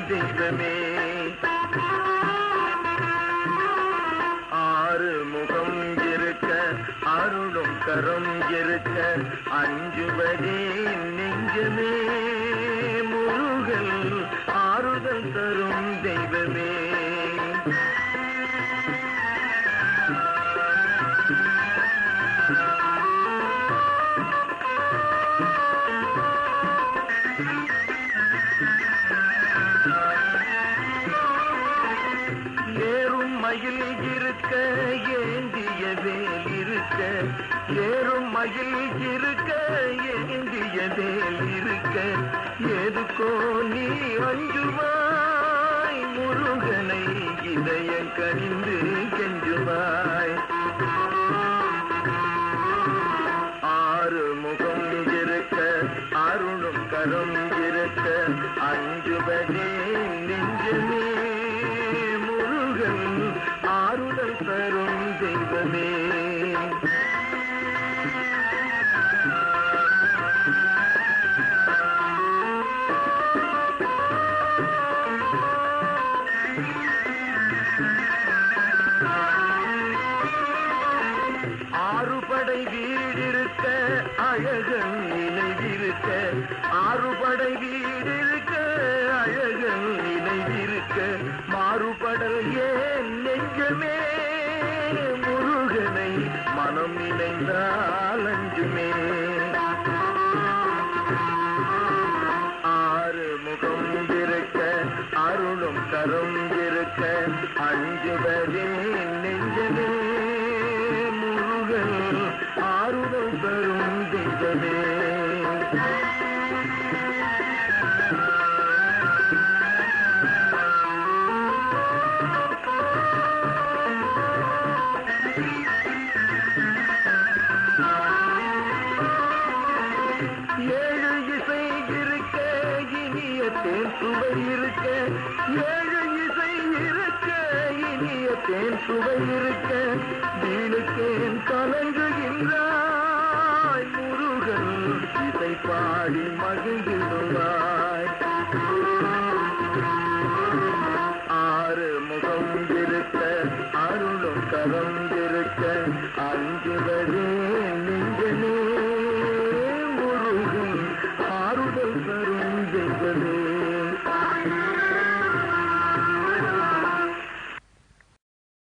தெய்வமே. ஆறு முகம் இருக்க அருளும் கரம் இருக்க அஞ்சுவதே நெஞ்சமே. முருகன் ஆறுதல் தரும் தெய்வமே. மயில் இருக்க ஏந்திய வேல் இருக்க, ஏறும் மயில் இருக்க ஏந்திய வேல் இருக்க, எதுக்கோ நீ அஞ்சுவாய், முருகனை இதயம் கனிந்து கெஞ்சுவாய். ஆறு முகம் இருக்க அருளும் கரம் இருக்க அஞ்சுவதே நெஞ்சமே. ஆறுதல் தரும் தெய்வமே. ஆறுபடை வீடிருக்க அழகன் நினைவிருக்க, ஆறுபடை வீடிருக்க அழகன் நினைவிருக்க, மாறுபடல் ஏன் நெஞ்சமே. முருகனை மனம் நினைந்தால் அஞ்சுமே. ஆறு முகம் இருக்க அருளும் கரம் இருக்க அஞ்சுவதே நெஞ்சமே. முருகன் ஆறுதல் தரும் தெய்வமே. ஏழு இசை இருக்க இனிய தேன் சுவை இருக்க, ஏழு இசை இருக்க இனிய தேன் சுவை இருக்க, வீணுக்கேன் கலங்குகின்றாய், முருகன் இசை பாடி மகிழ்ந்திடுவாய். ஆறு முகம் இருக்க அருளும் கரம் இருக்க அஞ்சுவது